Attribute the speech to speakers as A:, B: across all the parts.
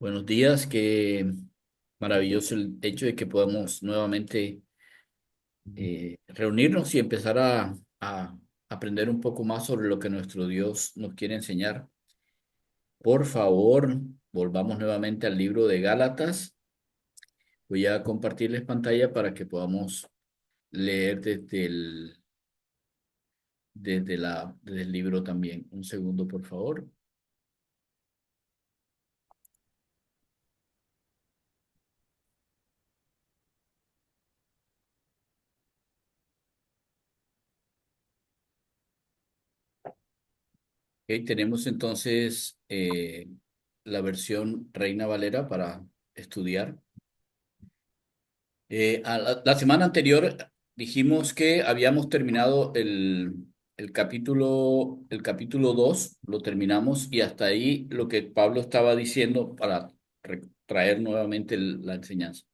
A: Buenos días, qué maravilloso el hecho de que podamos nuevamente reunirnos y empezar a aprender un poco más sobre lo que nuestro Dios nos quiere enseñar. Por favor, volvamos nuevamente al libro de Gálatas. Voy a compartirles pantalla para que podamos leer desde el libro también. Un segundo, por favor. Ok, tenemos entonces la versión Reina Valera para estudiar. La semana anterior dijimos que habíamos terminado el capítulo 2, lo terminamos y hasta ahí lo que Pablo estaba diciendo para traer nuevamente la enseñanza.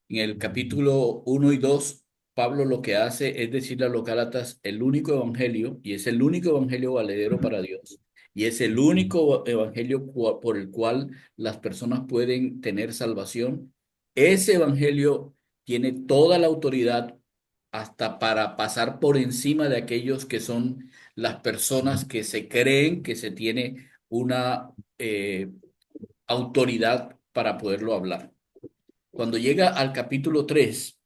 A: En el capítulo 1 y 2, Pablo lo que hace es decirle a los Gálatas el único evangelio, y es el único evangelio valedero para Dios, y es el único evangelio por el cual las personas pueden tener salvación. Ese evangelio tiene toda la autoridad hasta para pasar por encima de aquellos que son las personas que se creen que se tiene una autoridad para poderlo hablar. Cuando llega al capítulo 3,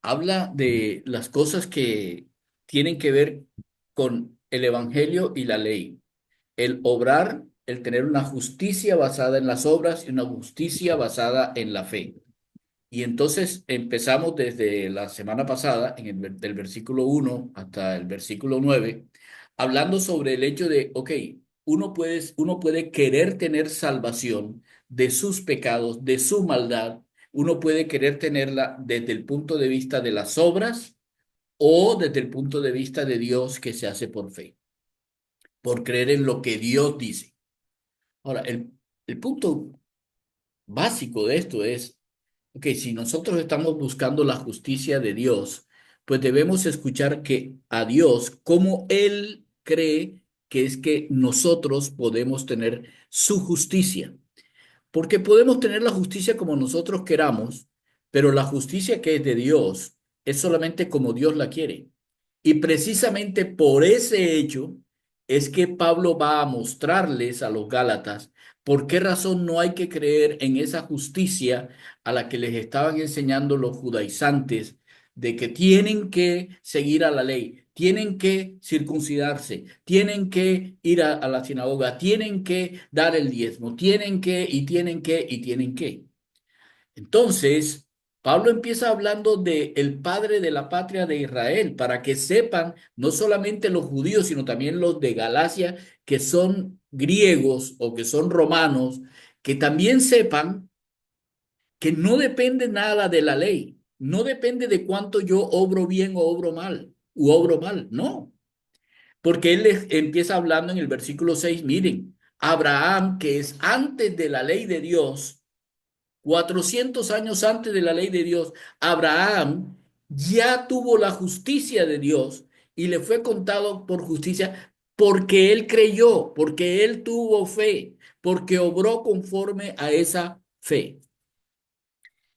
A: habla de las cosas que tienen que ver con el evangelio y la ley. El obrar, el tener una justicia basada en las obras y una justicia basada en la fe. Y entonces empezamos desde la semana pasada, del versículo 1 hasta el versículo 9, hablando sobre el hecho de, ok, uno puede querer tener salvación de sus pecados, de su maldad. Uno puede querer tenerla desde el punto de vista de las obras o desde el punto de vista de Dios, que se hace por fe, por creer en lo que Dios dice. Ahora, el punto básico de esto es: ok, si nosotros estamos buscando la justicia de Dios, pues debemos escuchar que a Dios, como Él cree que es que nosotros podemos tener su justicia. Porque podemos tener la justicia como nosotros queramos, pero la justicia que es de Dios es solamente como Dios la quiere. Y precisamente por ese hecho es que Pablo va a mostrarles a los Gálatas por qué razón no hay que creer en esa justicia a la que les estaban enseñando los judaizantes, de que tienen que seguir a la ley, tienen que circuncidarse, tienen que ir a la sinagoga, tienen que dar el diezmo, tienen que, y tienen que, y tienen que. Entonces, Pablo empieza hablando de el padre de la patria de Israel, para que sepan no solamente los judíos, sino también los de Galacia, que son griegos o que son romanos, que también sepan que no depende nada de la ley, no depende de cuánto yo obro bien o obro mal, no. Porque él les empieza hablando en el versículo 6. Miren, Abraham, que es antes de la ley de Dios, 400 años antes de la ley de Dios, Abraham ya tuvo la justicia de Dios y le fue contado por justicia porque él creyó, porque él tuvo fe, porque obró conforme a esa fe.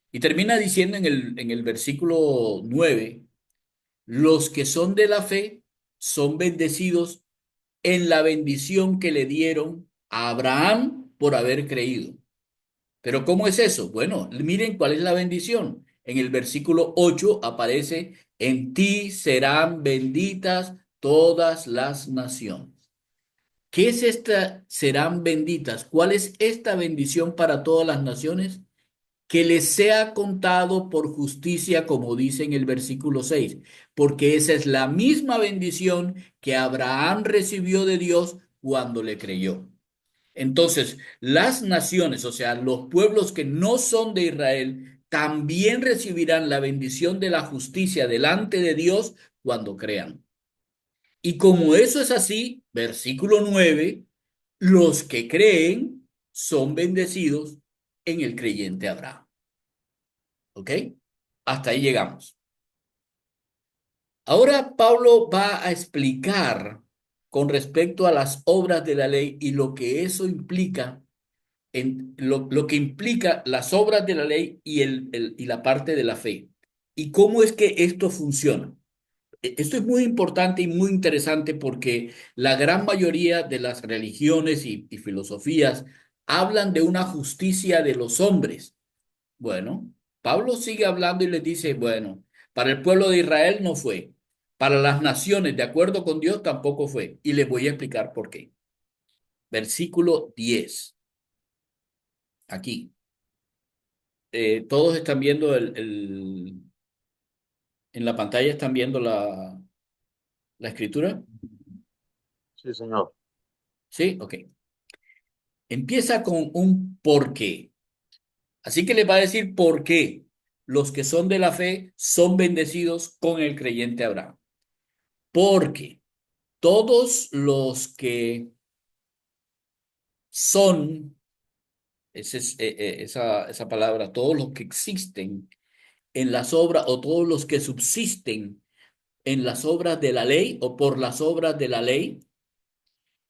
A: Y termina diciendo en el versículo 9: los que son de la fe son bendecidos en la bendición que le dieron a Abraham por haber creído. Pero ¿cómo es eso? Bueno, miren cuál es la bendición. En el versículo 8 aparece: en ti serán benditas todas las naciones. ¿Qué es esta serán benditas? ¿Cuál es esta bendición para todas las naciones? Que les sea contado por justicia, como dice en el versículo 6, porque esa es la misma bendición que Abraham recibió de Dios cuando le creyó. Entonces, las naciones, o sea, los pueblos que no son de Israel, también recibirán la bendición de la justicia delante de Dios cuando crean. Y como eso es así, versículo 9: los que creen son bendecidos en el creyente Abraham. ¿Ok? Hasta ahí llegamos. Ahora Pablo va a explicar con respecto a las obras de la ley y lo que eso implica en lo que implica las obras de la ley y, y la parte de la fe. ¿Y cómo es que esto funciona? Esto es muy importante y muy interesante porque la gran mayoría de las religiones y filosofías hablan de una justicia de los hombres. Bueno, Pablo sigue hablando y les dice, bueno, para el pueblo de Israel no fue, para las naciones, de acuerdo con Dios, tampoco fue. Y les voy a explicar por qué. Versículo 10 aquí. Todos están viendo en la pantalla, están viendo la escritura.
B: Sí, señor.
A: Sí, ok. Empieza con un por qué. Así que les va a decir por qué los que son de la fe son bendecidos con el creyente Abraham. Porque todos los que son, esa palabra, todos los que existen en las obras o todos los que subsisten en las obras de la ley o por las obras de la ley,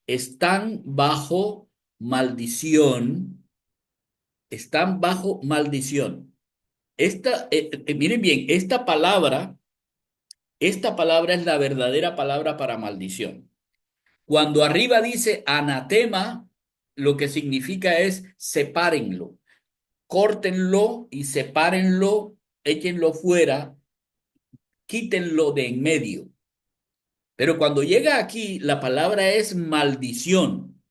A: están bajo maldición, están bajo maldición. Miren bien, esta palabra es la verdadera palabra para maldición. Cuando arriba dice anatema, lo que significa es sepárenlo, córtenlo y sepárenlo, échenlo fuera, quítenlo de en medio. Pero cuando llega aquí, la palabra es maldición.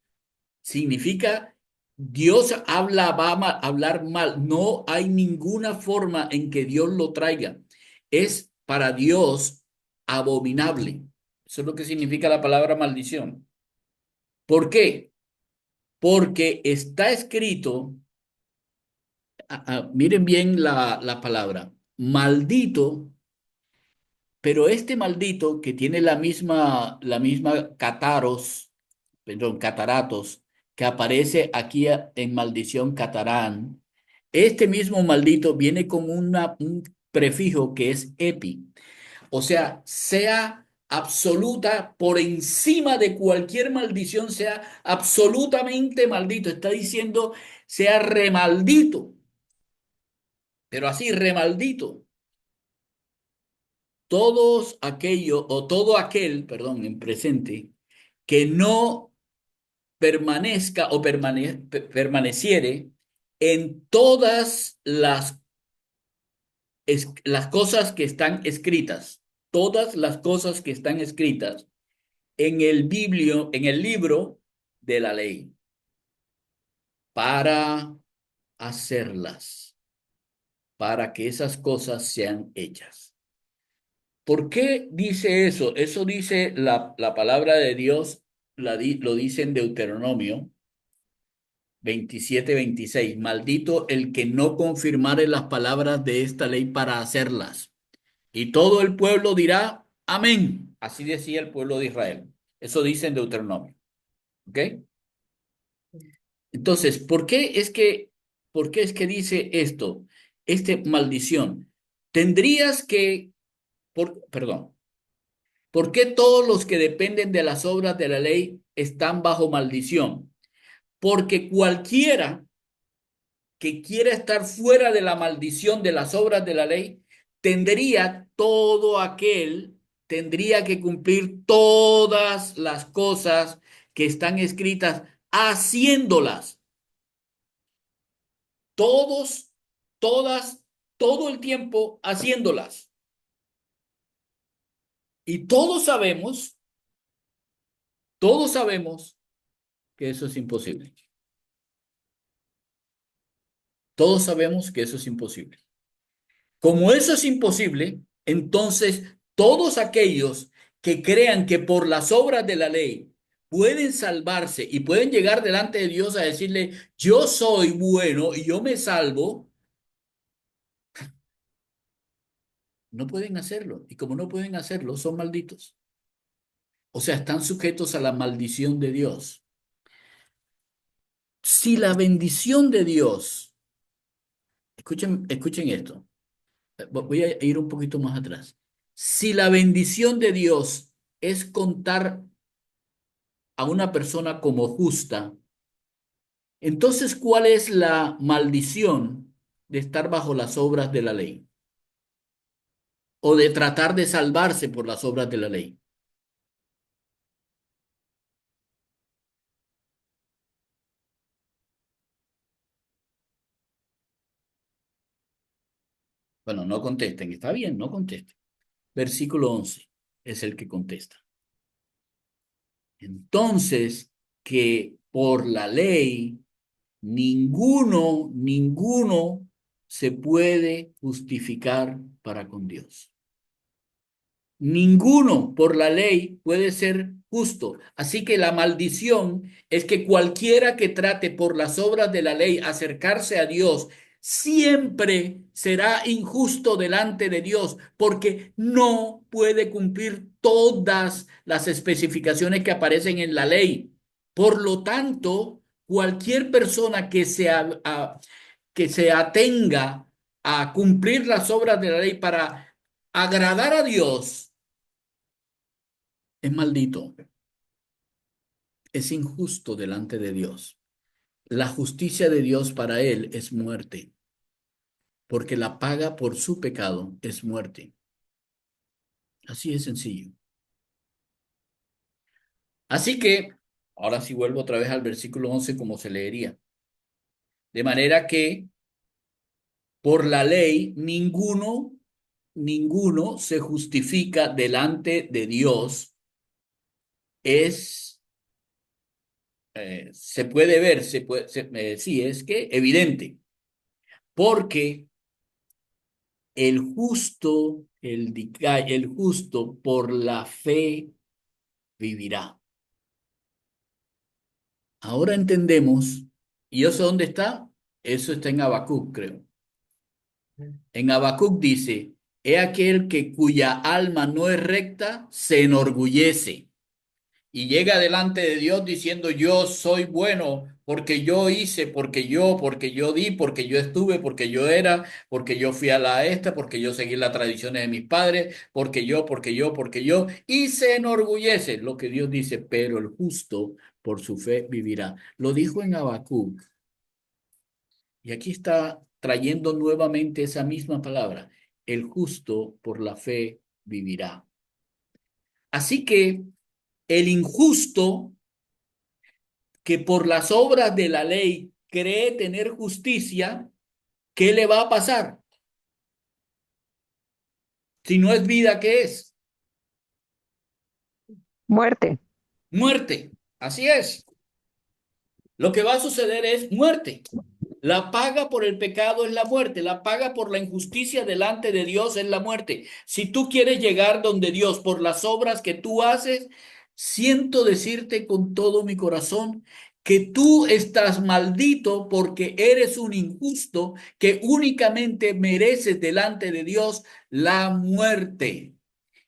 A: Significa Dios habla, va a hablar mal. No hay ninguna forma en que Dios lo traiga. Es para Dios abominable. Eso es lo que significa la palabra maldición. ¿Por qué? Porque está escrito, miren bien la palabra, maldito, pero este maldito que tiene la misma cataros, perdón, cataratos, que aparece aquí en maldición catarán, este mismo maldito viene con un prefijo que es epi, o sea absoluta por encima de cualquier maldición, sea absolutamente maldito. Está diciendo, sea remaldito, pero así remaldito. Todos aquello o todo aquel, perdón, en presente, que no permanezca o permaneciere en todas las cosas que están escritas, todas las cosas que están escritas en el libro de la ley, para hacerlas, para que esas cosas sean hechas. ¿Por qué dice eso? Eso dice la palabra de Dios, lo dice en Deuteronomio 27-26. Maldito el que no confirmare las palabras de esta ley para hacerlas. Y todo el pueblo dirá, amén. Así decía el pueblo de Israel. Eso dice en Deuteronomio. ¿Ok? Entonces, por qué es que dice esto? Este maldición. Tendrías que, perdón, ¿por qué todos los que dependen de las obras de la ley están bajo maldición? Porque cualquiera que quiera estar fuera de la maldición de las obras de la ley, tendría que cumplir todas las cosas que están escritas, haciéndolas. Todos, todas, todo el tiempo haciéndolas. Y todos sabemos que eso es imposible. Todos sabemos que eso es imposible. Como eso es imposible, entonces todos aquellos que crean que por las obras de la ley pueden salvarse y pueden llegar delante de Dios a decirle, yo soy bueno y yo me salvo, no pueden hacerlo. Y como no pueden hacerlo, son malditos. O sea, están sujetos a la maldición de Dios. Si la bendición de Dios, escuchen esto, voy a ir un poquito más atrás. Si la bendición de Dios es contar a una persona como justa, Entonces, ¿cuál es la maldición de estar bajo las obras de la ley? O de tratar de salvarse por las obras de la ley. Bueno, no contesten, está bien, no contesten. Versículo 11 es el que contesta. Entonces, que por la ley ninguno se puede justificar para con Dios. Ninguno por la ley puede ser justo. Así que la maldición es que cualquiera que trate por las obras de la ley acercarse a Dios siempre será injusto delante de Dios porque no puede cumplir todas las especificaciones que aparecen en la ley. Por lo tanto, cualquier persona que se atenga a cumplir las obras de la ley para agradar a Dios es maldito, es injusto delante de Dios. La justicia de Dios para él es muerte, porque la paga por su pecado es muerte. Así es sencillo. Así que, ahora sí vuelvo otra vez al versículo 11 como se leería. De manera que por la ley ninguno se justifica delante de Dios. Es, se puede ver, sí, es que evidente, porque el justo por la fe vivirá. Ahora entendemos, ¿y eso dónde está? Eso está en Habacuc, creo. En Habacuc dice, he aquel que cuya alma no es recta, se enorgullece y llega delante de Dios diciendo, yo soy bueno porque yo hice, porque yo di, porque yo estuve, porque yo era, porque yo fui a la esta, porque yo seguí las tradiciones de mis padres, porque yo, y se enorgullece, lo que Dios dice, pero el justo por su fe vivirá. Lo dijo en Habacuc, y aquí está trayendo nuevamente esa misma palabra, el justo por la fe vivirá. Así que el injusto que por las obras de la ley cree tener justicia, ¿qué le va a pasar? Si no es vida, ¿qué es?
C: Muerte.
A: Muerte. Así es. Lo que va a suceder es muerte. La paga por el pecado es la muerte, la paga por la injusticia delante de Dios es la muerte. Si tú quieres llegar donde Dios por las obras que tú haces, siento decirte con todo mi corazón que tú estás maldito porque eres un injusto que únicamente mereces delante de Dios la muerte.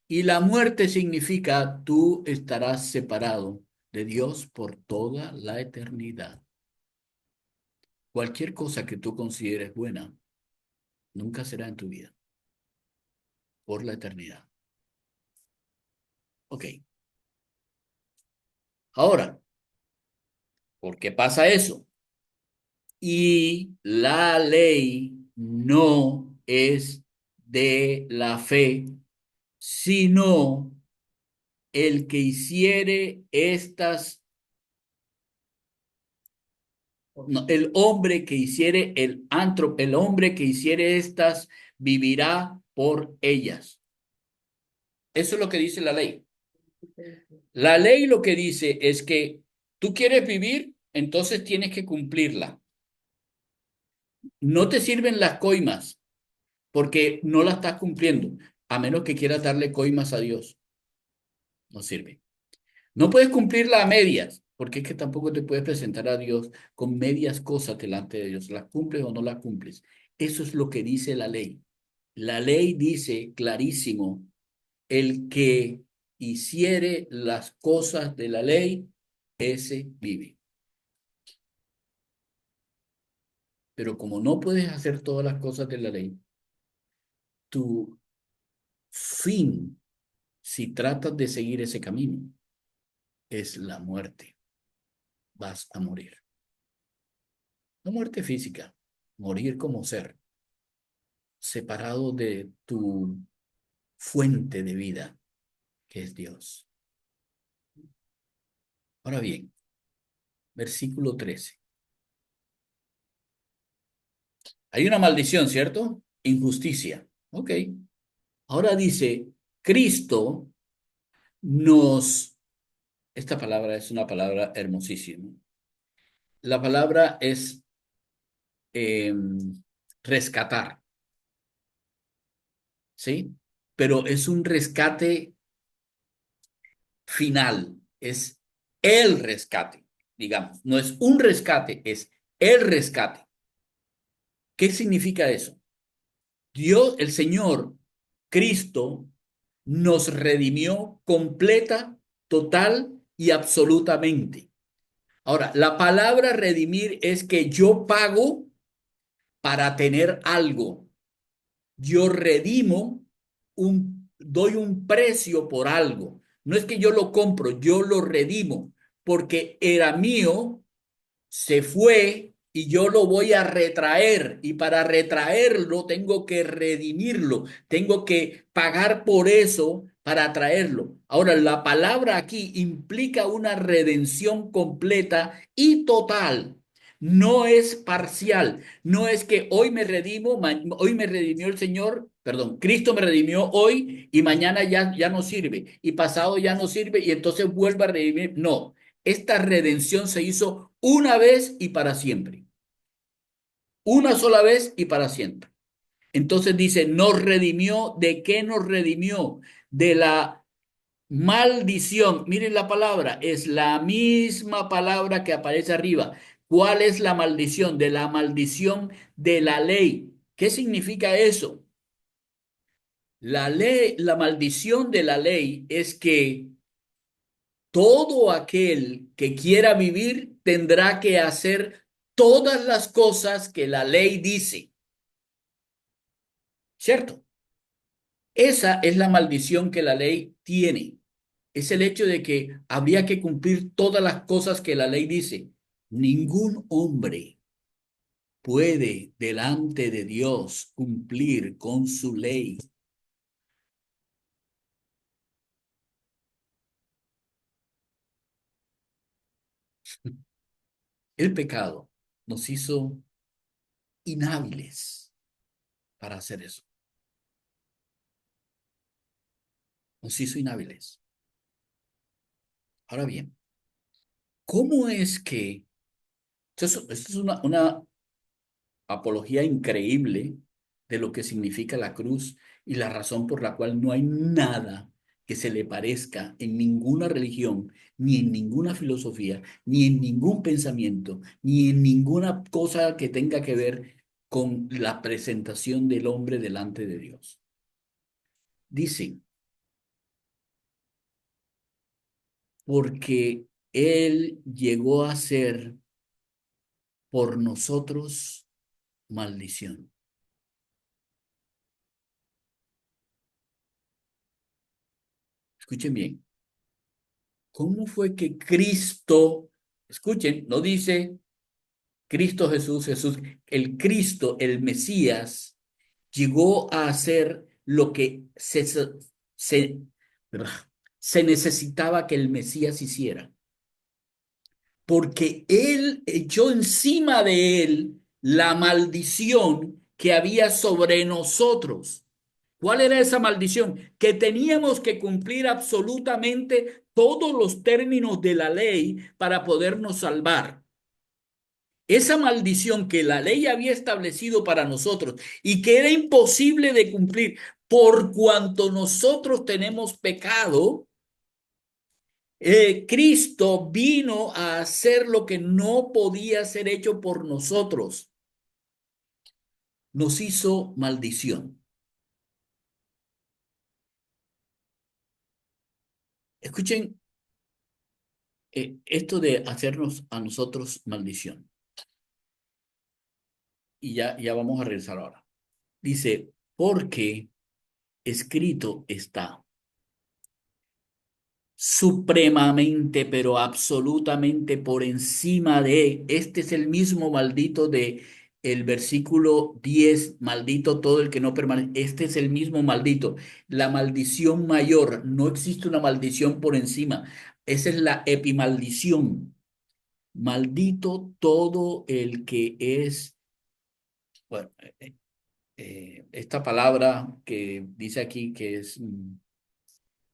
A: Y la muerte significa tú estarás separado de Dios por toda la eternidad. Cualquier cosa que tú consideres buena nunca será en tu vida por la eternidad. Ok. Ahora, ¿por qué pasa eso? Y la ley no es de la fe, sino el que hiciere estas, no, el hombre que hiciere el hombre que hiciere estas vivirá por ellas. Eso es lo que dice la ley. La ley lo que dice es que tú quieres vivir, entonces tienes que cumplirla. No te sirven las coimas porque no la estás cumpliendo, a menos que quieras darle coimas a Dios. No sirve. No puedes cumplirla a medias, porque es que tampoco te puedes presentar a Dios con medias cosas delante de Dios. ¿Las cumples o no las cumples? Eso es lo que dice la ley. La ley dice clarísimo, el que hiciere las cosas de la ley, ese vive. Pero como no puedes hacer todas las cosas de la ley, tu fin, si tratas de seguir ese camino, es la muerte. Vas a morir. No muerte física, morir como ser, separado de tu fuente de vida, que es Dios. Ahora bien, versículo 13. Hay una maldición, ¿cierto? Injusticia. Ok. Ahora dice, Cristo nos... Esta palabra es una palabra hermosísima. La palabra es eh, rescatar, ¿sí? Pero es un rescate final, es el rescate, digamos. No es un rescate, es el rescate. ¿Qué significa eso? Dios, el Señor, Cristo, nos redimió completa, total y absolutamente. Ahora, la palabra redimir es que yo pago para tener algo. Yo redimo doy un precio por algo. No es que yo lo compro, yo lo redimo porque era mío, se fue y yo lo voy a retraer. Y para retraerlo tengo que redimirlo, tengo que pagar por eso para traerlo. Ahora, la palabra aquí implica una redención completa y total. No es parcial, no es que hoy me redimo, hoy me redimió el Señor, perdón, Cristo me redimió hoy y mañana ya no sirve y pasado ya no sirve y entonces vuelvo a redimir. No, esta redención se hizo una vez y para siempre. Una sola vez y para siempre. Entonces dice, nos redimió. ¿De qué nos redimió? De la maldición. Miren la palabra, es la misma palabra que aparece arriba. ¿Cuál es la maldición? De la maldición de la ley. ¿Qué significa eso? La ley, la maldición de la ley es que todo aquel que quiera vivir tendrá que hacer todas las cosas que la ley dice, ¿cierto? Esa es la maldición que la ley tiene. Es el hecho de que habría que cumplir todas las cosas que la ley dice. Ningún hombre puede delante de Dios cumplir con su ley. El pecado nos hizo inhábiles para hacer eso. Nos hizo inhábiles. Ahora bien, ¿cómo es que esto es una apología increíble de lo que significa la cruz y la razón por la cual no hay nada que se le parezca en ninguna religión, ni en ninguna filosofía, ni en ningún pensamiento, ni en ninguna cosa que tenga que ver con la presentación del hombre delante de Dios. Dice, porque Él llegó a ser por nosotros maldición. Escuchen bien. ¿Cómo fue que Cristo, escuchen, no dice Cristo Jesús, Jesús, el Cristo, el Mesías, llegó a hacer lo que se, se necesitaba que el Mesías hiciera? Porque él echó encima de él la maldición que había sobre nosotros. ¿Cuál era esa maldición? Que teníamos que cumplir absolutamente todos los términos de la ley para podernos salvar. Esa maldición que la ley había establecido para nosotros y que era imposible de cumplir por cuanto nosotros tenemos pecado, Cristo vino a hacer lo que no podía ser hecho por nosotros. Nos hizo maldición. Escuchen esto de hacernos a nosotros maldición. Y ya vamos a regresar ahora. Dice, porque escrito está. supremamente, pero absolutamente por encima de, este es el mismo maldito de el versículo 10, maldito todo el que no permanece, este es el mismo maldito, la maldición mayor, no existe una maldición por encima, esa es la epimaldición, maldito todo el que es, bueno, esta palabra que dice aquí que es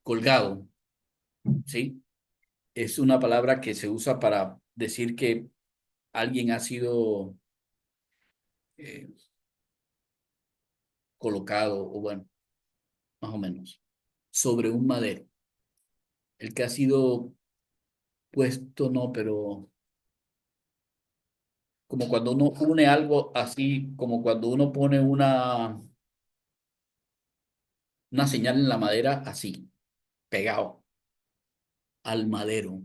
A: colgado, ¿sí? Es una palabra que se usa para decir que alguien ha sido eh, colocado, o bueno, más o menos, sobre un madero. El que ha sido puesto, no, pero como cuando uno une algo así, como cuando uno pone una señal en la madera así, pegado al madero.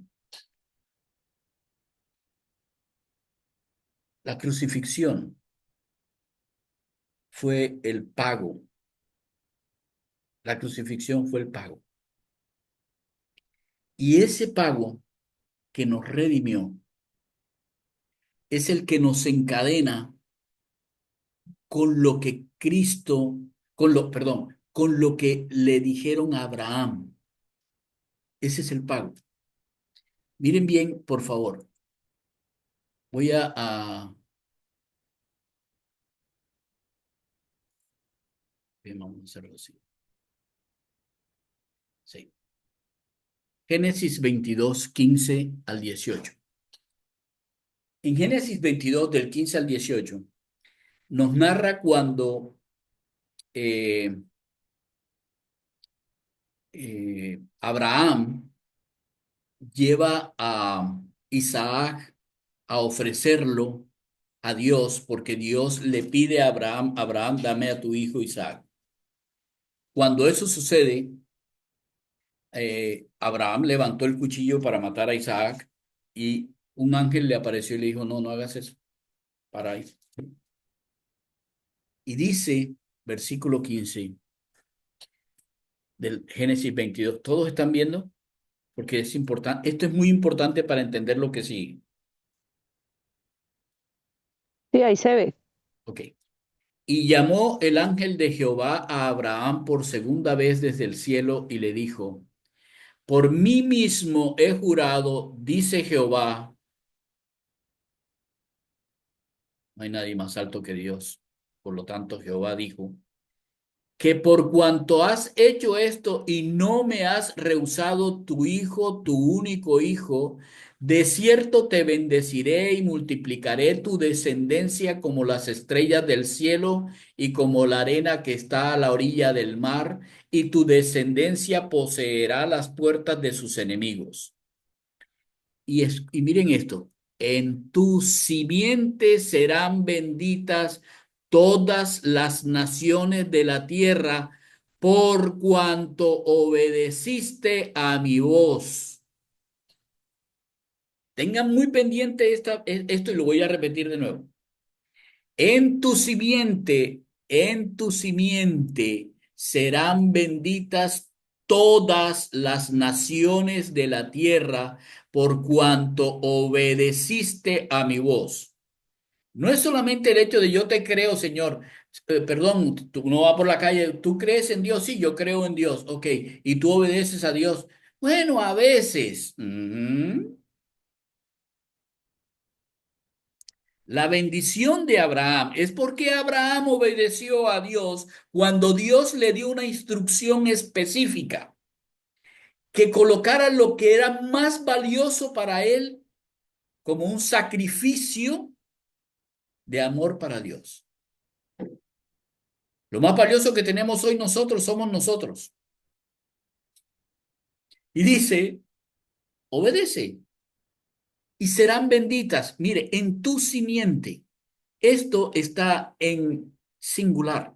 A: La crucifixión fue el pago. La crucifixión fue el pago. Y ese pago que nos redimió es el que nos encadena con lo que Cristo, perdón, con lo que le dijeron a Abraham. Ese es el pago. Miren bien, por favor. Voy bien, vamos a hacerlo así. Sí. Génesis 22 15 al 18. En Génesis 22 del 15 al 18 nos narra cuando eh, Abraham lleva a Isaac a ofrecerlo a Dios, porque Dios le pide a Abraham, Abraham, dame a tu hijo Isaac. Cuando eso sucede, Abraham levantó el cuchillo para matar a Isaac y un ángel le apareció y le dijo, no, no hagas eso, para ahí. Y dice, versículo 15 del Génesis 22, ¿todos están viendo? Porque es importante, esto es muy importante para entender lo que sigue.
C: Sí, ahí se ve.
A: Ok. Y llamó el ángel de Jehová a Abraham por segunda vez desde el cielo y le dijo, por mí mismo he jurado, dice Jehová, no hay nadie más alto que Dios. Por lo tanto, Jehová dijo, que por cuanto has hecho esto y no me has rehusado tu hijo, tu único hijo, de cierto te bendeciré y multiplicaré tu descendencia como las estrellas del cielo y como la arena que está a la orilla del mar, y tu descendencia poseerá las puertas de sus enemigos. Y miren esto, en tu simiente serán benditas todas las naciones de la tierra por cuanto obedeciste a mi voz. Tengan muy pendiente esto y lo voy a repetir de nuevo. En tu simiente serán benditas todas las naciones de la tierra por cuanto obedeciste a mi voz. No es solamente el hecho de yo te creo, Señor. Perdón, tú no vas por la calle, tú crees en Dios, sí, yo creo en Dios, ok, y tú obedeces a Dios. Bueno, a veces. La bendición de Abraham es porque Abraham obedeció a Dios cuando Dios le dio una instrucción específica, que colocara lo que era más valioso para él como un sacrificio de amor para Dios. Lo más valioso que tenemos hoy nosotros somos nosotros. Y dice, obedece y serán benditas. Mire, en tu simiente. Esto está en singular.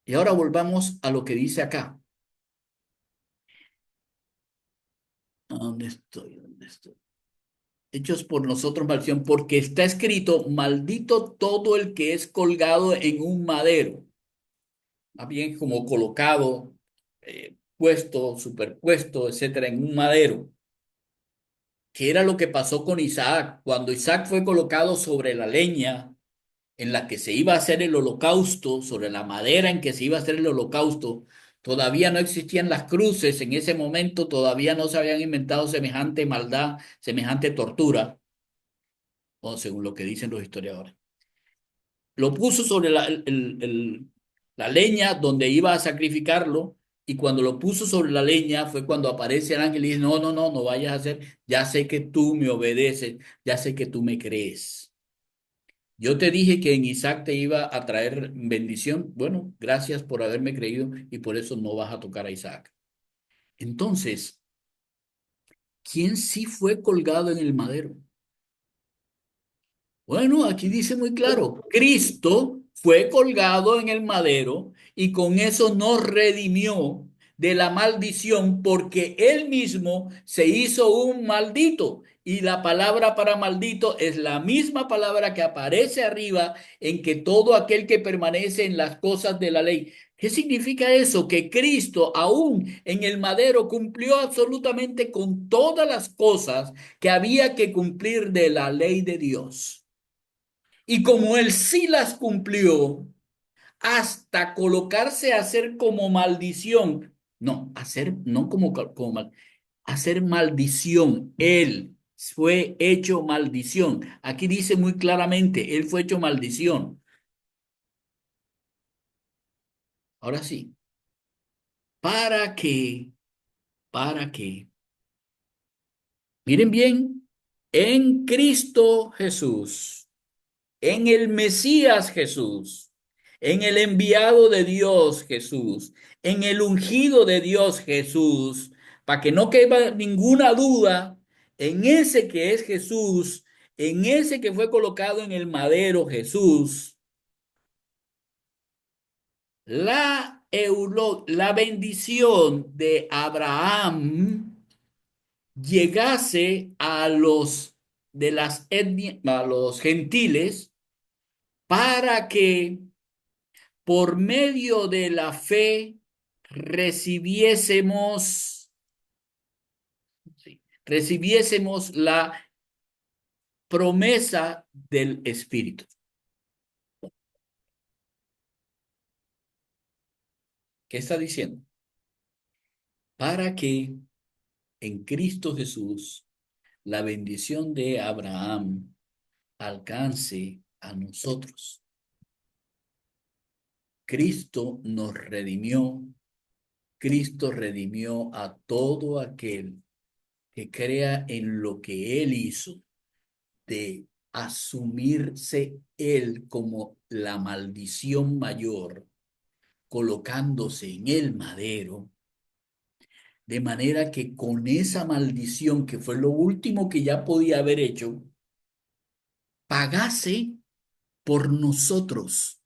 A: Y ahora volvamos a lo que dice acá. ¿Dónde estoy? ¿Dónde estoy? Hechos por nosotros maldición, porque está escrito, maldito todo el que es colgado en un madero. Más bien como colocado, puesto, superpuesto, etcétera, en un madero. ¿Qué era lo que pasó con Isaac? Cuando Isaac fue colocado sobre la leña en la que se iba a hacer el holocausto, sobre la madera en que se iba a hacer el holocausto, todavía no existían las cruces en ese momento, todavía no se habían inventado semejante maldad, semejante tortura, o según lo que dicen los historiadores. Lo puso sobre la leña donde iba a sacrificarlo, y cuando lo puso sobre la leña fue cuando aparece el ángel y dice, no, no, no, no vayas a hacer, ya sé que tú me obedeces, ya sé que tú me crees. Yo te dije que en Isaac te iba a traer bendición. Bueno, gracias por haberme creído y por eso no vas a tocar a Isaac. Entonces, ¿quién sí fue colgado en el madero? Bueno, aquí dice muy claro, Cristo fue colgado en el madero y con eso nos redimió de la maldición porque él mismo se hizo un maldito. Y la palabra para maldito es la misma palabra que aparece arriba en que todo aquel que permanece en las cosas de la ley. ¿Qué significa eso? Que Cristo aún en el madero cumplió absolutamente con todas las cosas que había que cumplir de la ley de Dios. Y como él sí las cumplió, hasta colocarse a hacer como maldición, no, hacer, no hacer maldición. Él fue hecho maldición. Aquí dice muy claramente, él fue hecho maldición. Ahora sí, ¿para qué? ¿Para qué? Miren bien, en Cristo Jesús, en el Mesías Jesús, en el enviado de Dios Jesús, en el ungido de Dios Jesús, para que no quede ninguna duda, en ese que es Jesús, en ese que fue colocado en el madero Jesús, la bendición de Abraham llegase a los de las etnias, a los gentiles, para que por medio de la fe recibiésemos, sí, recibiésemos la promesa del Espíritu. ¿Qué está diciendo? Para que en Cristo Jesús la bendición de Abraham alcance a nosotros. Cristo nos redimió. Cristo redimió a todo aquel que crea en lo que Él hizo, de asumirse Él como la maldición mayor, colocándose en el madero, de manera que con esa maldición, que fue lo último que ya podía haber hecho, pagase por nosotros.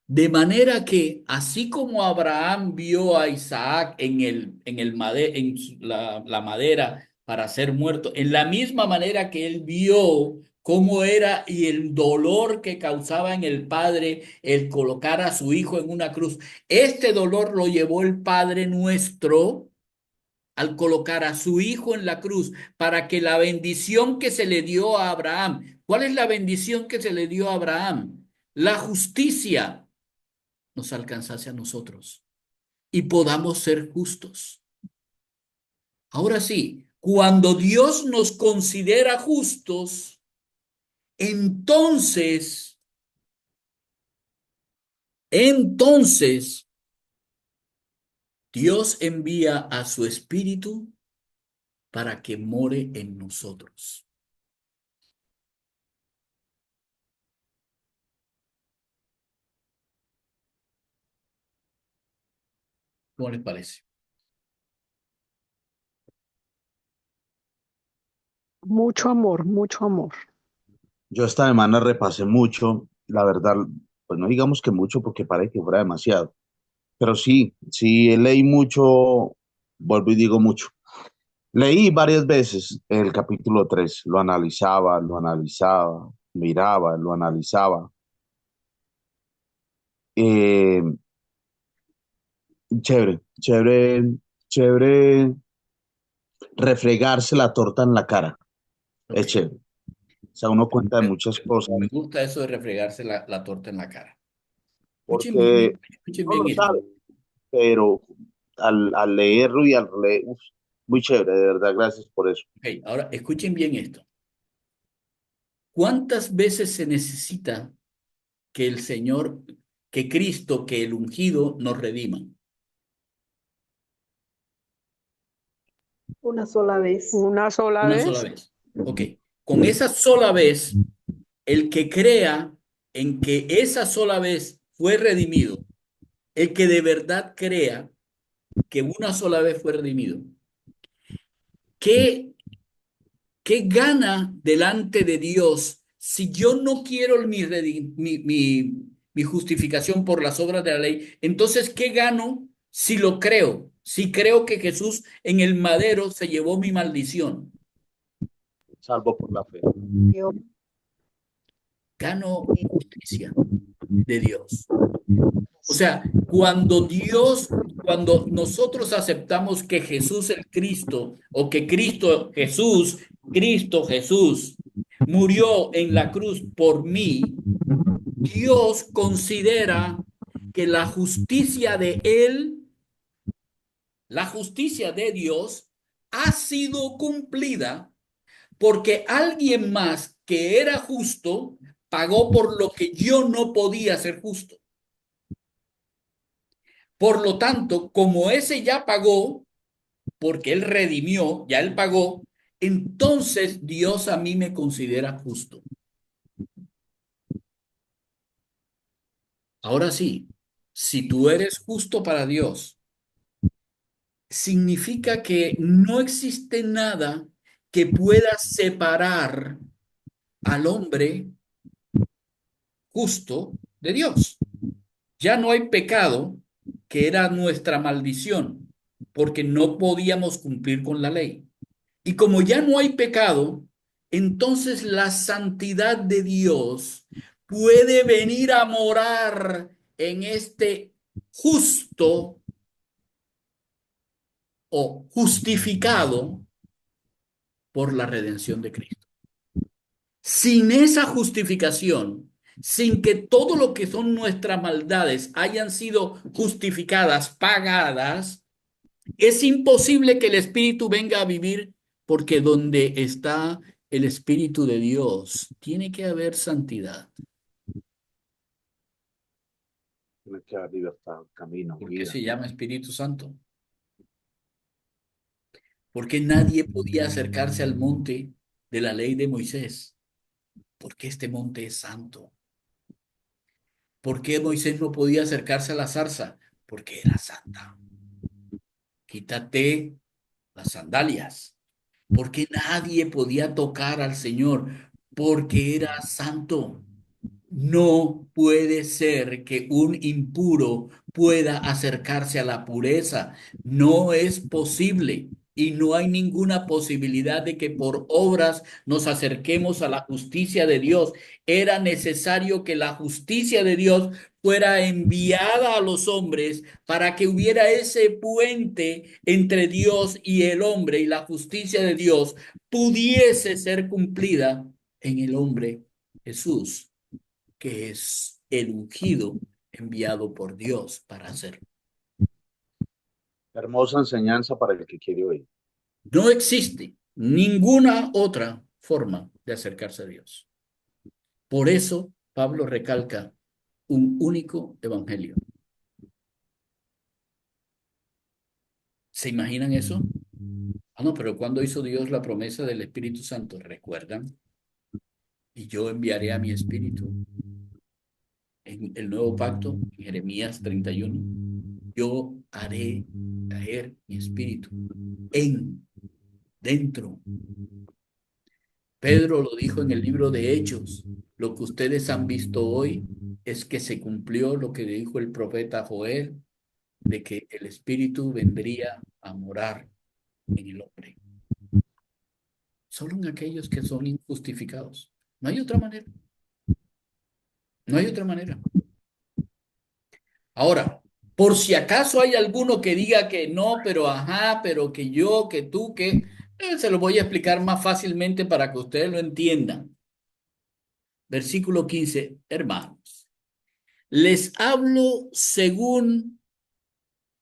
A: De manera que, así como Abraham vio a Isaac en la madera para ser muerto, en la misma manera que él vio cómo era y el dolor que causaba en el padre el colocar a su hijo en una cruz, este dolor lo llevó el Padre nuestro al colocar a su hijo en la cruz para que la bendición que se le dio a Abraham, ¿cuál es la bendición que se le dio a Abraham? La justicia nos alcanzase a nosotros y podamos ser justos. Ahora sí, cuando Dios nos considera justos, entonces, entonces, Dios envía a su Espíritu para que more en nosotros. ¿Cómo les parece?
C: Mucho amor, mucho amor.
B: Yo esta semana repasé mucho, la verdad, pues no digamos que mucho porque parece que fuera demasiado, pero sí, sí leí mucho, vuelvo y digo mucho. Leí varias veces el capítulo 3, lo analizaba, miraba, lo analizaba. Eh, chévere, chévere, chévere refregarse la torta en la cara.
A: Ok.
B: Es chévere. O sea, uno cuenta de muchas cosas
A: Me gusta eso de refregarse la torta en la cara.
B: porque
A: Escuchen
B: uno
A: bien
B: lo
A: esto.
B: sabe, pero al leerlo y al leer, uf, muy chévere, de verdad, gracias por eso.
A: Ok, ahora escuchen bien esto. ¿Cuántas veces se necesita que el Señor, que Cristo, que el ungido nos redima?
C: Una sola vez. Una sola
A: Una sola
C: vez.
A: vez. Ok. Con esa sola vez, el que crea en que esa sola vez fue redimido, el que de verdad crea que una sola vez fue redimido, ¿qué, qué gana delante de Dios si yo no quiero mi justificación por las obras de la ley? Entonces, ¿qué gano si lo creo? Si creo que Jesús en el madero se llevó mi maldición.
B: Salvo por la fe.
C: Dios.
A: Gano justicia de Dios. O sea, cuando nosotros aceptamos que Jesús el Cristo o que Cristo Jesús murió en la cruz por mí, Dios considera que la justicia de Dios ha sido cumplida porque alguien más que era justo pagó por lo que yo no podía ser justo. Por lo tanto, como ese ya pagó, porque él redimió, ya él pagó, entonces Dios a mí me considera justo. Ahora sí, si tú eres justo para Dios, significa que no existe nada que pueda separar al hombre justo de Dios. Ya no hay pecado, que era nuestra maldición, porque no podíamos cumplir con la ley. Y como ya no hay pecado, entonces la santidad de Dios puede venir a morar en este justo o justificado por la redención de Cristo. Sin esa justificación, sin que todo lo que son nuestras maldades hayan sido justificadas, pagadas, es imposible que el Espíritu venga a vivir porque donde está el Espíritu de Dios, tiene que haber santidad.
B: Tiene que haber libertad, camino,
A: ¿Por qué
B: vida.
A: se llama Espíritu Santo? Porque nadie podía acercarse al monte de la ley de Moisés, porque este monte es santo. ¿Por qué Moisés no podía acercarse a la zarza? Porque era santa. Quítate las sandalias. Porque nadie podía tocar al Señor, porque era santo. No puede ser que un impuro pueda acercarse a la pureza. No es posible. Y no hay ninguna posibilidad de que por obras nos acerquemos a la justicia de Dios. Era necesario que la justicia de Dios fuera enviada a los hombres para que hubiera ese puente entre Dios y el hombre, y la justicia de Dios pudiese ser cumplida en el hombre Jesús, que es el ungido enviado por Dios para hacerlo.
B: Hermosa enseñanza para el que quiere oír.
A: No existe ninguna otra forma de acercarse a Dios. Por eso Pablo recalca un único evangelio. ¿Se imaginan eso? Ah, no, pero ¿cuándo hizo Dios la promesa del Espíritu Santo? ¿Recuerdan? Y yo enviaré a mi espíritu en el nuevo pacto, en Jeremías 31. Yo haré caer mi espíritu dentro. Pedro lo dijo en el libro de Hechos. Lo que ustedes han visto hoy es que se cumplió lo que dijo el profeta Joel, de que el espíritu vendría a morar en el hombre. Solo en aquellos que son injustificados. No hay otra manera. No hay otra manera. Ahora, Por si acaso hay alguno que diga que no, pero ajá, pero que yo, que tú, que... se lo voy a explicar más fácilmente para que ustedes lo entiendan. Versículo 15, hermanos. Les hablo según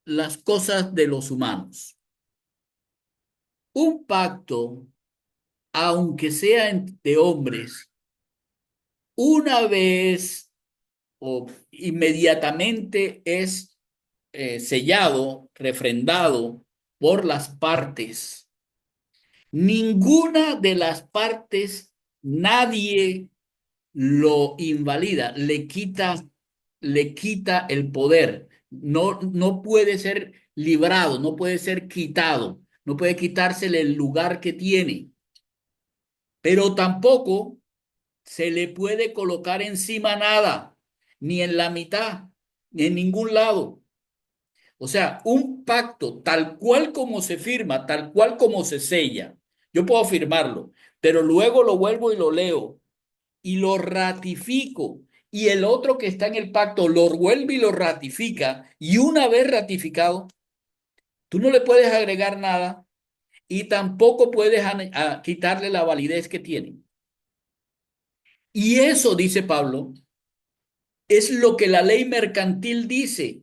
A: las cosas de los humanos. Un pacto, aunque sea de hombres, una vez o inmediatamente es sellado, refrendado por las partes. Ninguna de las partes, nadie lo invalida, le quita el poder. No, no puede ser librado, no puede ser quitado, no puede quitársele el lugar que tiene, pero tampoco se le puede colocar encima nada, ni en la mitad, ni en ningún lado. O sea, un pacto tal cual como se firma, tal cual como se sella, yo puedo firmarlo, pero luego lo vuelvo y lo leo y lo ratifico. Y el otro que está en el pacto lo vuelve y lo ratifica. Y una vez ratificado, tú no le puedes agregar nada y tampoco puedes quitarle la validez que tiene. Y eso, dice Pablo, es lo que la ley mercantil dice,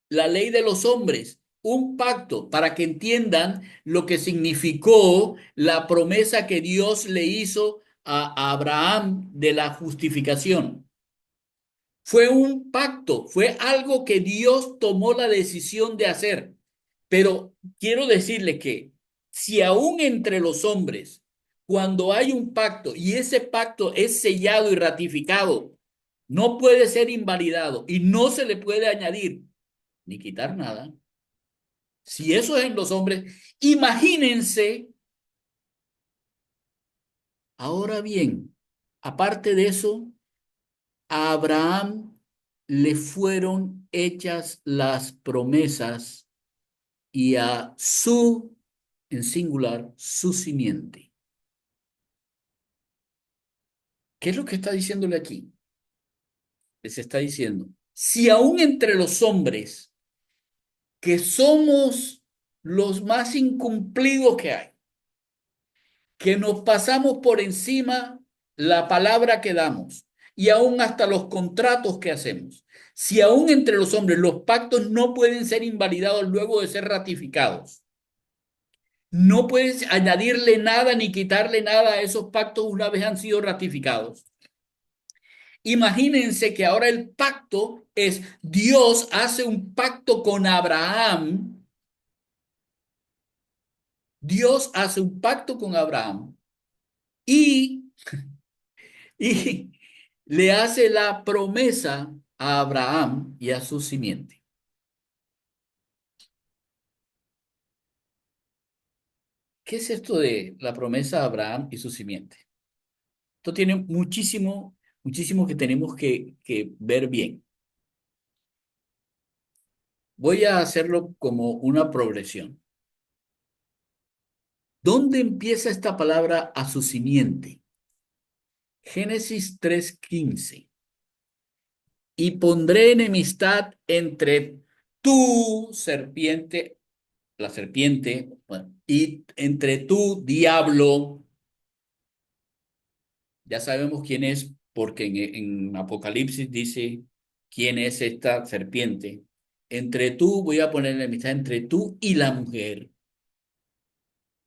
A: la ley de los hombres, un pacto para que entiendan lo que significó la promesa que Dios le hizo a Abraham de la justificación. Fue un pacto, fue algo que Dios tomó la decisión de hacer. Pero quiero decirle que si aún entre los hombres, cuando hay un pacto y ese pacto es sellado y ratificado, no puede ser invalidado y no se le puede añadir ni quitar nada. Si eso es en los hombres, imagínense, ahora bien, aparte de eso, a Abraham le fueron hechas las promesas y a su, en singular, su simiente. ¿Qué es lo que está diciéndole aquí? Les está diciendo, si aún entre los hombres, que somos los más incumplidos que hay, que nos pasamos por encima la palabra que damos y aún hasta los contratos que hacemos. Si aún entre los hombres los pactos no pueden ser invalidados luego de ser ratificados, no puedes añadirle nada ni quitarle nada a esos pactos una vez han sido ratificados. Imagínense que ahora el pacto es Dios hace un pacto con Abraham. Dios hace un pacto con Abraham y y le hace la promesa a Abraham y a su simiente. ¿Qué es esto de la promesa a Abraham y su simiente? Esto tiene muchísimo, muchísimo que tenemos que ver bien. Voy a hacerlo como una progresión. ¿Dónde empieza esta palabra a su simiente? Génesis 3:15. Y pondré enemistad entre tu serpiente, la serpiente, bueno, y entre tu diablo. Ya sabemos quién es, porque en Apocalipsis dice quién es esta serpiente. Entre tú, voy a poner enemistad entre tú y la mujer,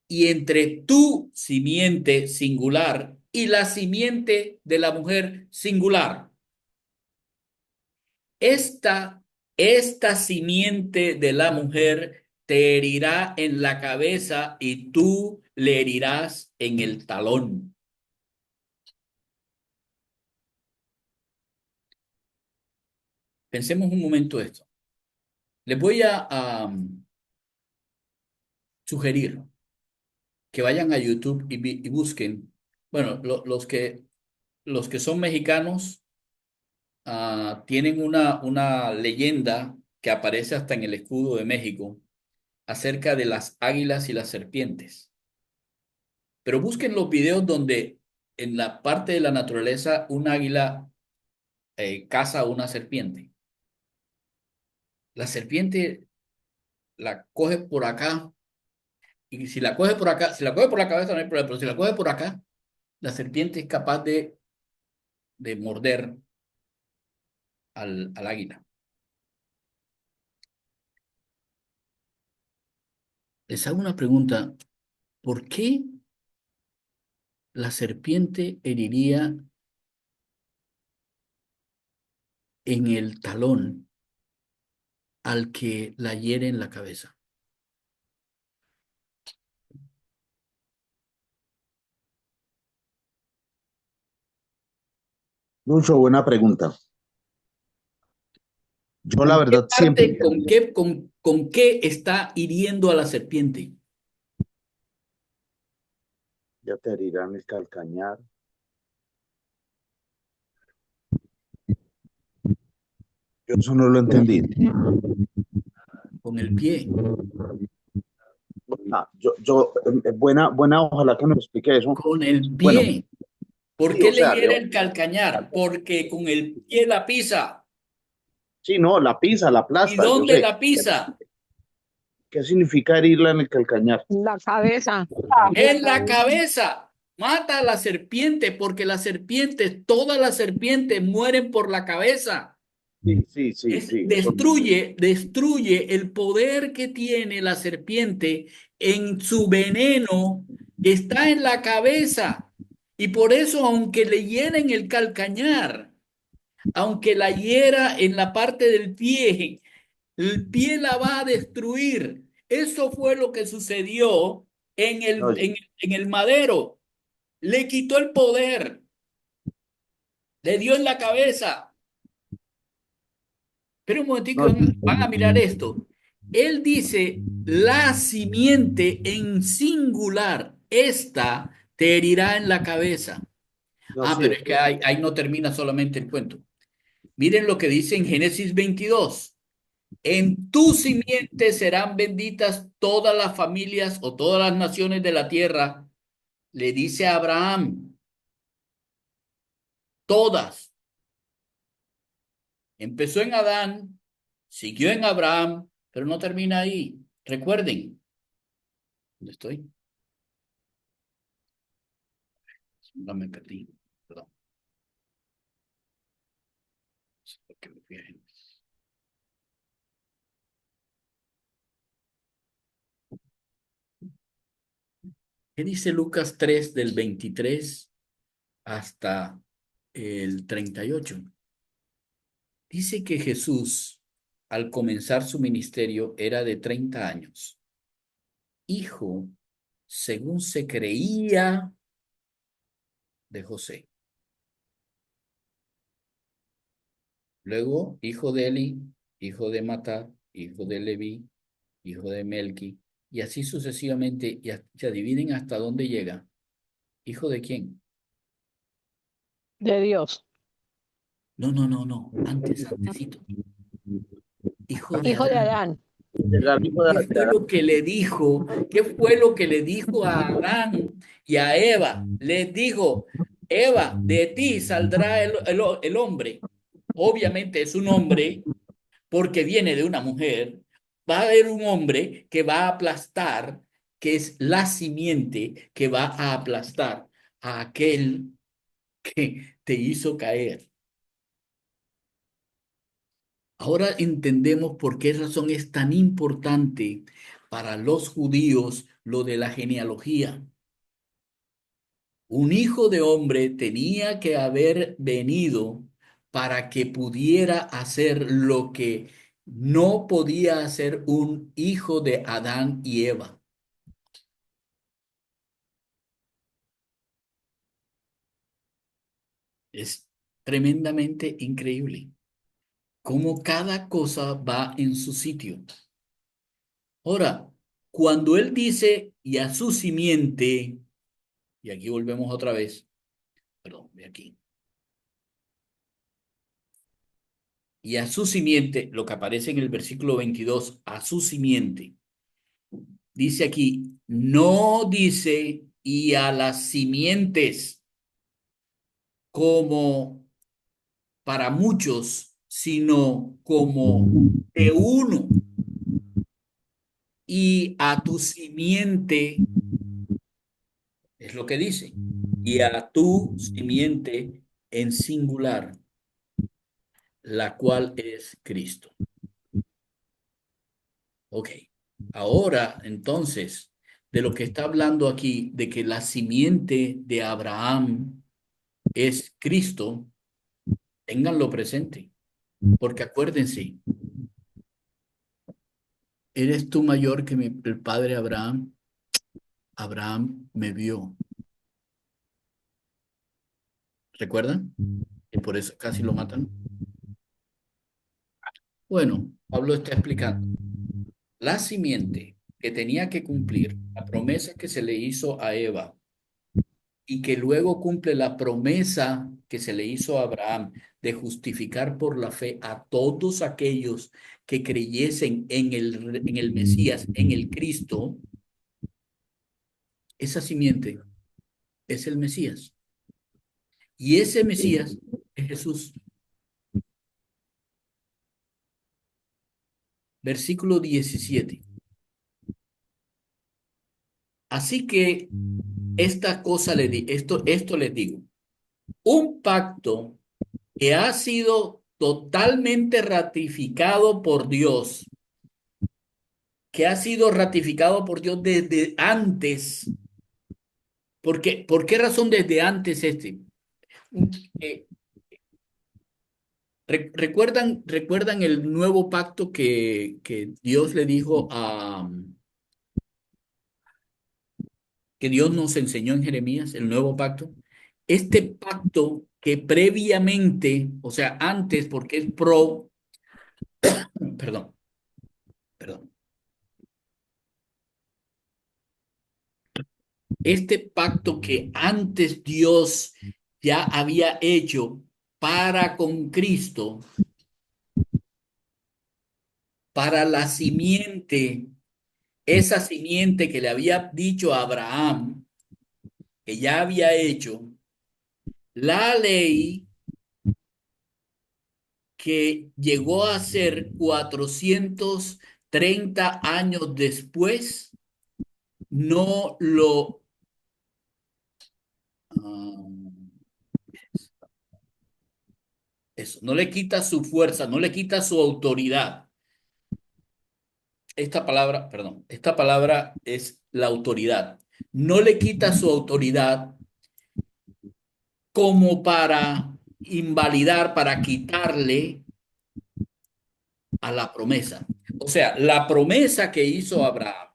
A: y entre tu simiente singular y la simiente de la mujer singular. Esta simiente de la mujer te herirá en la cabeza y tú le herirás en el talón. Pensemos un momento esto. Les voy a sugerir que vayan a YouTube y busquen, bueno, los que son mexicanos tienen una leyenda que aparece hasta en el escudo de México acerca de las águilas y las serpientes. Pero busquen los videos donde en la parte de la naturaleza un águila caza a una serpiente. La serpiente la coge por acá, y si la coge por acá, si la coge por la cabeza no hay problema, pero si la coge por acá, la serpiente es capaz de morder al águila. Les hago una pregunta. ¿Por qué la serpiente heriría en el talón al que la hiere en la cabeza?
B: Mucho buena pregunta. Yo la
A: ¿Con qué
B: verdad siempre
A: parte, con qué está hiriendo a la serpiente?
B: ya te herirán el calcañar. Yo eso no lo entendí.
A: Con el pie.
B: Buena, ojalá que me explique eso.
A: Con el
B: Bueno,
A: pie. ¿Por
B: sí,
A: qué
B: o
A: le
B: sea,
A: hiere el calcañar? Porque con el pie la pisa.
B: sí, no, la pisa, la
A: ¿Y
B: aplasta, yo
A: dónde
B: sé.
A: la pisa?
B: ¿Qué significa herirla en el calcañar?
C: La cabeza.
A: En la cabeza. Mata a la serpiente porque las serpientes, todas las serpientes mueren por la cabeza.
B: Sí, sí, sí, sí. Eso,
A: Destruye el poder que tiene la serpiente en su veneno, está en la cabeza. Y por eso, aunque le hieren el calcañar, aunque la hiera en la parte del pie, el pie la va a destruir. Eso fue lo que sucedió
B: no,
A: en el madero. Le quitó el poder, le dio en la cabeza. Pero un momentico,
B: no,
A: van a mirar esto. Él dice, la simiente en singular, esta te herirá en la cabeza.
B: no,
A: Ah,
B: sí,
A: pero es que ahí no termina solamente el cuento. Miren lo que dice en Génesis 22. En tu simiente serán benditas todas las familias o todas las naciones de la tierra. Le dice a Abraham, todas. Empezó en Adán, siguió en Abraham, pero no termina ahí. Recuerden, ¿dónde estoy? No me perdí, perdón. No sé por qué me fui a Génesis. ¿Qué dice Lucas 3 del 23 hasta el 38? Dice que Jesús, al comenzar su ministerio, era de 30 años. Hijo, según se creía, de José. Luego, hijo de Eli, hijo de Matat, hijo de Leví, hijo de Melqui, y así sucesivamente, y se adivinen hasta dónde llega. ¿Hijo de quién?
C: De Dios.
A: No, no, no, no, antesito. Hijo de
C: Hijo de
A: Adán.
C: Adán.
B: llegar hijo de
A: ¿Qué fue lo que le dijo? ¿Qué fue lo que le dijo a Adán y a Eva? Les dijo, Eva, de ti saldrá el hombre. Obviamente es un hombre porque viene de una mujer. Va a haber un hombre que va a aplastar, que es la simiente que va a aplastar a aquel que te hizo caer. Ahora entendemos por qué razón es tan importante para los judíos lo de la genealogía. Un hijo de hombre tenía que haber venido para que pudiera hacer lo que no podía hacer un hijo de Adán y Eva. Es tremendamente increíble cómo cada cosa va en su sitio. Ahora, cuando él dice y a su simiente, y aquí volvemos otra vez, perdón, de aquí, y a su simiente, lo que aparece en el versículo 22, a su simiente, dice aquí, no dice y a las simientes, como para muchos sino como de uno, y a tu simiente, es lo que dice, y a tu simiente en singular, la cual es Cristo. Ok, ahora entonces, de lo que está hablando aquí, de que la simiente de Abraham es Cristo, ténganlo presente, porque acuérdense, ¿eres tú mayor que el padre Abraham? Abraham me vio. ¿Recuerdan? Y por eso casi lo matan. Bueno, Pablo está explicando. La simiente que tenía que cumplir la promesa que se le hizo a Eva y que luego cumple la promesa que se le hizo a Abraham de justificar por la fe a todos aquellos que creyesen en el Mesías, en el Cristo, esa simiente es el Mesías. Y ese Mesías es Jesús. Versículo 17. Así que esta cosa esto les digo. Un pacto que ha sido totalmente ratificado por Dios, que ha sido ratificado por Dios desde antes. ¿Por qué razón desde antes este? Eh, ¿Recuerdan el nuevo pacto que Dios le dijo que Dios nos enseñó en Jeremías, el nuevo pacto? Este pacto que previamente, o sea, antes, porque es perdón, perdón, este pacto que antes Dios ya había hecho para con Cristo, para la simiente, esa simiente que le había dicho a Abraham, que ya había hecho, la ley que llegó a ser 430 años después, no lo... ah, eso, no le quita su fuerza, no le quita su autoridad. Esta palabra, perdón, esta palabra es la autoridad. No le quita su autoridad como para invalidar, para quitarle a la promesa. O sea, la promesa que hizo Abraham,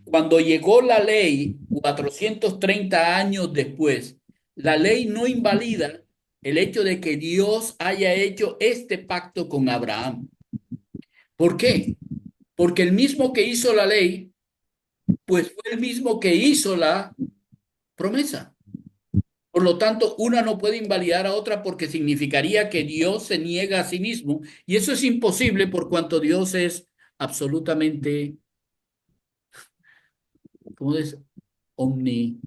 A: cuando llegó la ley 430 años después, la ley no invalida el hecho de que Dios haya hecho este pacto con Abraham. ¿Por qué? Porque el mismo que hizo la ley, pues fue el mismo que hizo la promesa. Por lo tanto, una no puede invalidar a otra porque significaría que Dios se niega a sí mismo y eso es imposible por cuanto Dios es absolutamente, ¿cómo es? Omni,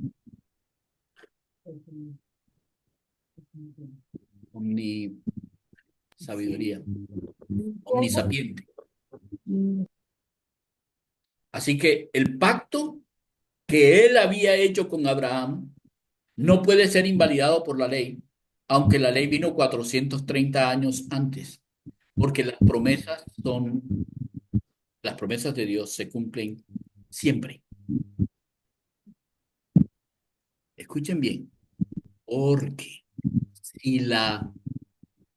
A: omni sabiduría, omnisapiente. Así que el pacto que él había hecho con Abraham no puede ser invalidado por la ley, aunque la ley vino 430 años antes, porque las promesas de Dios se cumplen siempre. Escuchen bien, porque si la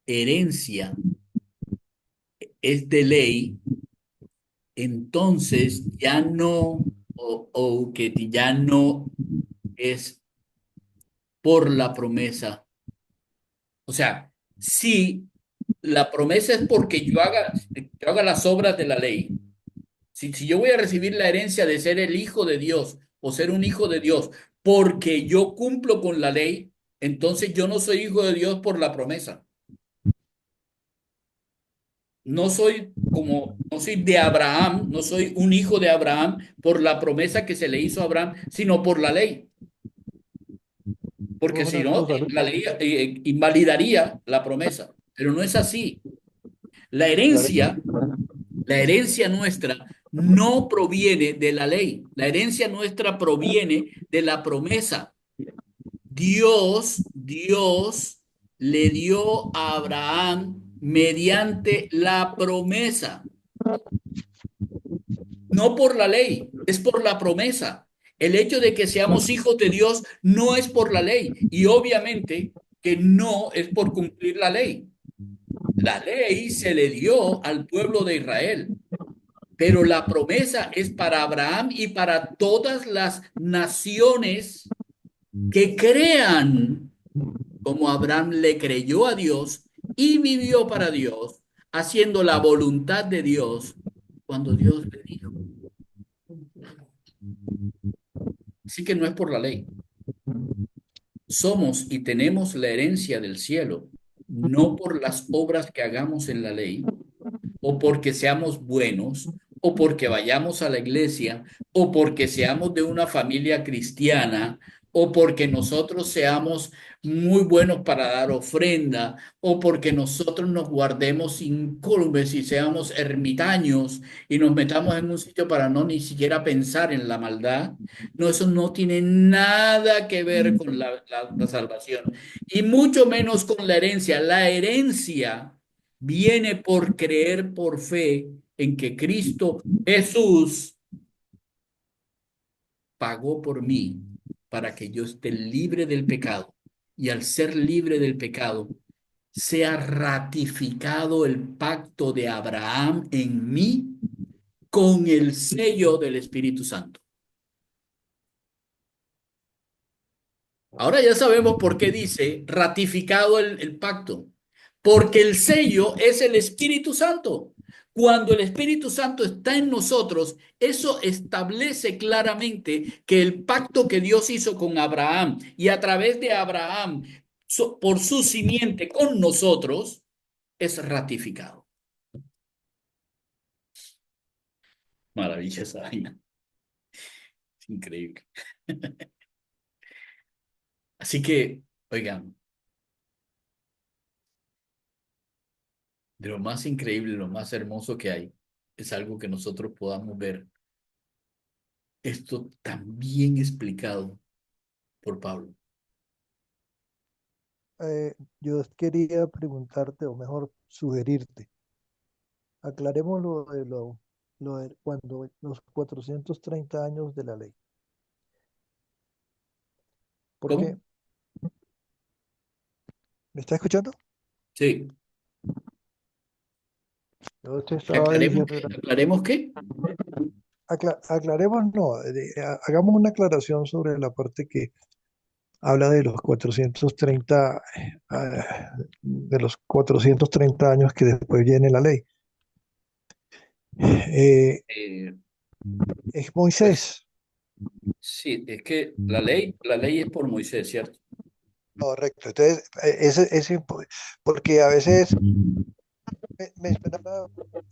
A: herencia es de ley, entonces ya no, o que ya no es por la promesa. O sea, si la promesa es porque yo haga las obras de la ley, si yo voy a recibir la herencia de ser el hijo de Dios o ser un hijo de Dios porque yo cumplo con la ley, entonces yo no soy hijo de Dios por la promesa. No soy de Abraham, no soy un hijo de Abraham por la promesa que se le hizo a Abraham, sino por la ley. Porque si
D: Una
A: no,
D: cosa,
A: la ley invalidaría la promesa, pero no es así. La
D: Claro.
A: herencia, la herencia nuestra no proviene de la ley. La herencia nuestra proviene de la promesa. Dios le dio a Abraham mediante la promesa, no por la ley, es por la promesa. El hecho de que seamos hijos de Dios no es por la ley y obviamente que no es por cumplir la ley. La ley se le dio al pueblo de Israel, pero la promesa es para Abraham y para todas las naciones que crean como Abraham le creyó a Dios y vivió para Dios, haciendo la voluntad de Dios cuando Dios le dijo. Así que no es por la ley. Somos y tenemos la herencia del cielo, no por las obras que hagamos en la ley, o porque seamos buenos, o porque vayamos a la iglesia, o porque seamos de una familia cristiana, o porque nosotros seamos muy buenos para dar ofrenda, o porque nosotros nos guardemos incólumes y seamos ermitaños y nos metamos en un sitio para no ni siquiera pensar en la maldad. No, eso no tiene nada que ver con la salvación, y mucho menos con la herencia. La herencia viene por creer por fe en que Cristo Jesús pagó por mí para que yo esté libre del pecado. Y al ser libre del pecado, sea ratificado el pacto de Abraham en mí con el sello del Espíritu Santo. Ahora ya sabemos por qué dice ratificado el pacto. Porque el sello es el Espíritu Santo. Cuando el Espíritu Santo está en nosotros, eso establece claramente que el pacto que Dios hizo con Abraham y a través de Abraham, por su simiente con nosotros, es ratificado. Maravilla esa vaina. Es increíble. Así que, oigan, de lo más increíble, lo más hermoso que hay, es algo que nosotros podamos ver esto también explicado por Pablo.
D: Yo quería preguntarte, o mejor sugerirte, aclaremos lo de cuando los 430 años de la ley. Porque,
A: ¿Cómo?
D: ¿me está escuchando?
A: Sí.
D: Yo te estaba diciendo,
A: ¿Aclaremos qué?
D: aclaremos, no, hagamos una aclaración sobre la parte que habla de los 430, de los 430 años que después viene la ley. Eh,
A: Eh,
D: es
A: pues
D: Moisés,
A: sí, es que la ley es por Moisés, ¿cierto?
D: correcto. Entonces, porque a veces me suena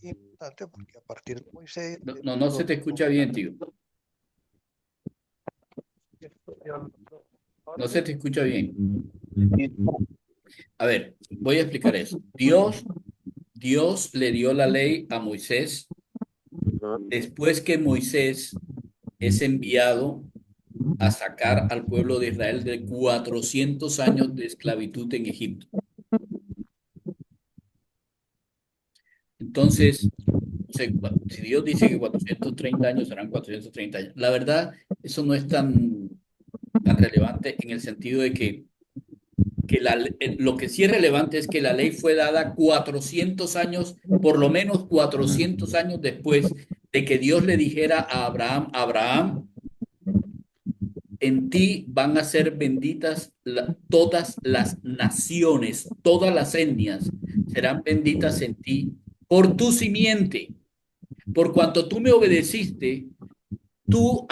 D: importante porque a partir de Moisés,
A: No, no, no se te escucha bien, tío. No se te escucha bien. A ver, voy a explicar eso. Dios le dio la ley a Moisés después que Moisés es enviado a sacar al pueblo de Israel de 400 años de esclavitud en Egipto. Entonces, o sea, si Dios dice que 430 años serán 430 años, la verdad, eso no es tan relevante en el sentido de que lo que sí es relevante es que la ley fue dada 400 años, por lo menos 400 años después de que Dios le dijera a Abraham, Abraham, en ti van a ser benditas todas las naciones, todas las etnias serán benditas en ti por tu simiente. Por cuanto tú me obedeciste, tú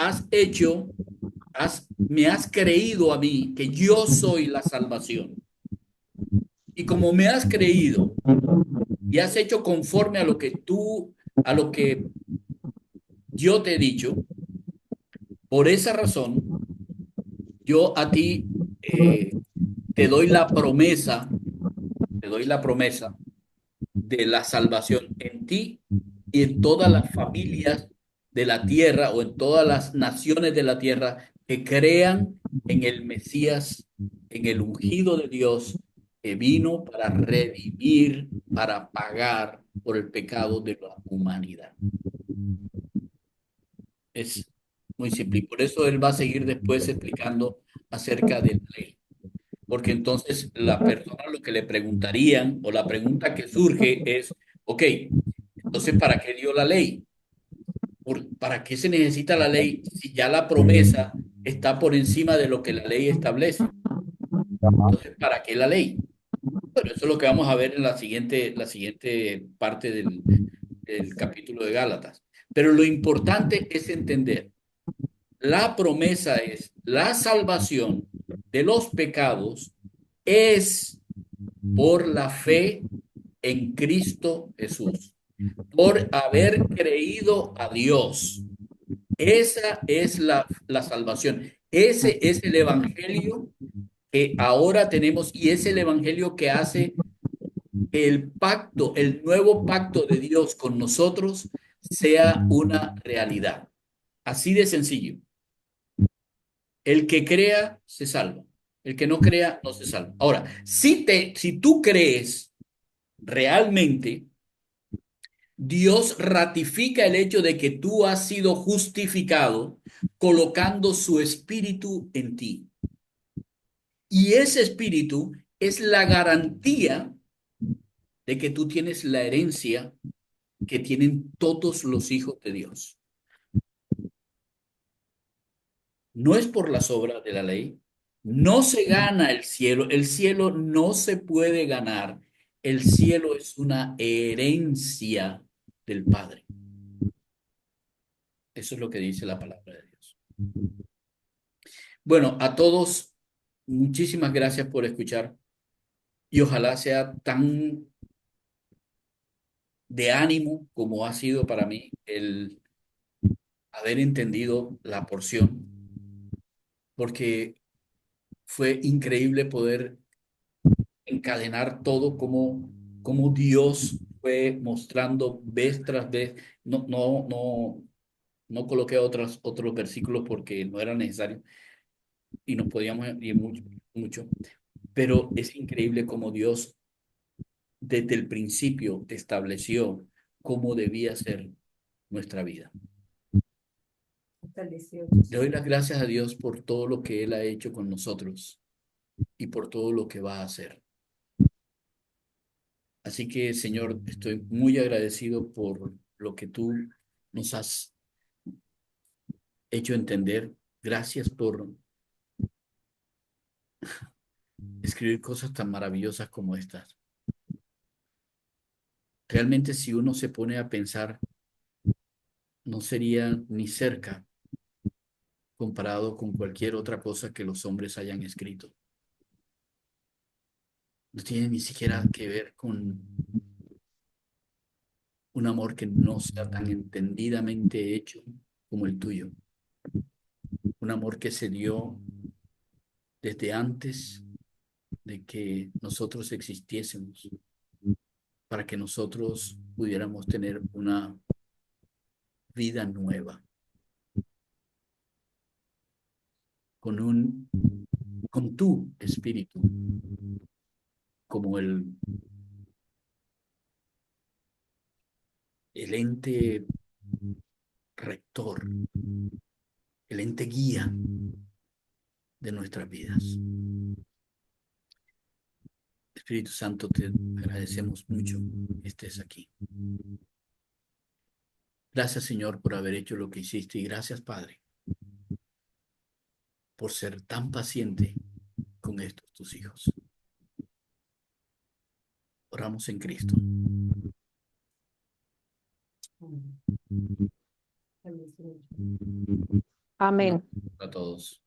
A: me has creído a mí que yo soy la salvación. Y como me has creído y has hecho conforme a lo que yo te he dicho, por esa razón, yo a ti te doy la promesa, te doy la promesa de la salvación en ti y en todas las familias de la tierra o en todas las naciones de la tierra que crean en el Mesías, en el ungido de Dios que vino para redimir, para pagar por el pecado de la humanidad. Es muy simple. Y por eso él va a seguir después explicando acerca de la ley. Porque entonces la persona lo que le preguntarían o la pregunta que surge es, ok, entonces ¿para qué dio la ley? ¿Para qué se necesita la ley si ya la promesa está por encima de lo que la ley establece? Entonces, ¿para qué la ley? Bueno, eso es lo que vamos a ver en la siguiente parte del capítulo de Gálatas. Pero lo importante es entender, la promesa es la salvación de los pecados es por la fe en Cristo Jesús, por haber creído a Dios. Esa es la salvación. Ese es el evangelio que ahora tenemos y es el evangelio que hace que el pacto, el nuevo pacto de Dios con nosotros sea una realidad. Así de sencillo. El que crea se salva. El que no crea no se salva. Ahora, si tú crees realmente, Dios ratifica el hecho de que tú has sido justificado colocando su espíritu en ti. Y ese espíritu es la garantía de que tú tienes la herencia que tienen todos los hijos de Dios. No es por las obras de la ley, no se gana el cielo no se puede ganar, el cielo es una herencia del Padre. Eso es lo que dice la palabra de Dios. Bueno, a todos, muchísimas gracias por escuchar y ojalá sea tan de ánimo como ha sido para mí el haber entendido la porción, porque fue increíble poder encadenar todo como Dios fue mostrando vez tras vez. No coloqué otros versículos porque no era necesario y nos podíamos ir mucho, pero es increíble cómo Dios desde el principio estableció cómo debía ser nuestra vida. Le doy las gracias a Dios por todo lo que Él ha hecho con nosotros y por todo lo que va a hacer. Así que, Señor, estoy muy agradecido por lo que tú nos has hecho entender. Gracias por escribir cosas tan maravillosas como estas. Realmente, si uno se pone a pensar, no sería ni cerca comparado con cualquier otra cosa que los hombres hayan escrito. No tiene ni siquiera que ver con un amor que no sea tan entendidamente hecho como el tuyo. Un amor que se dio desde antes de que nosotros existiésemos, para que nosotros pudiéramos tener una vida nueva, con tu espíritu, como el ente rector, el ente guía de nuestras vidas. Espíritu Santo, te agradecemos mucho que estés aquí. Gracias, Señor, por haber hecho lo que hiciste y gracias, Padre, por ser tan paciente con estos tus hijos. Oramos en Cristo.
C: Amén.
A: A todos.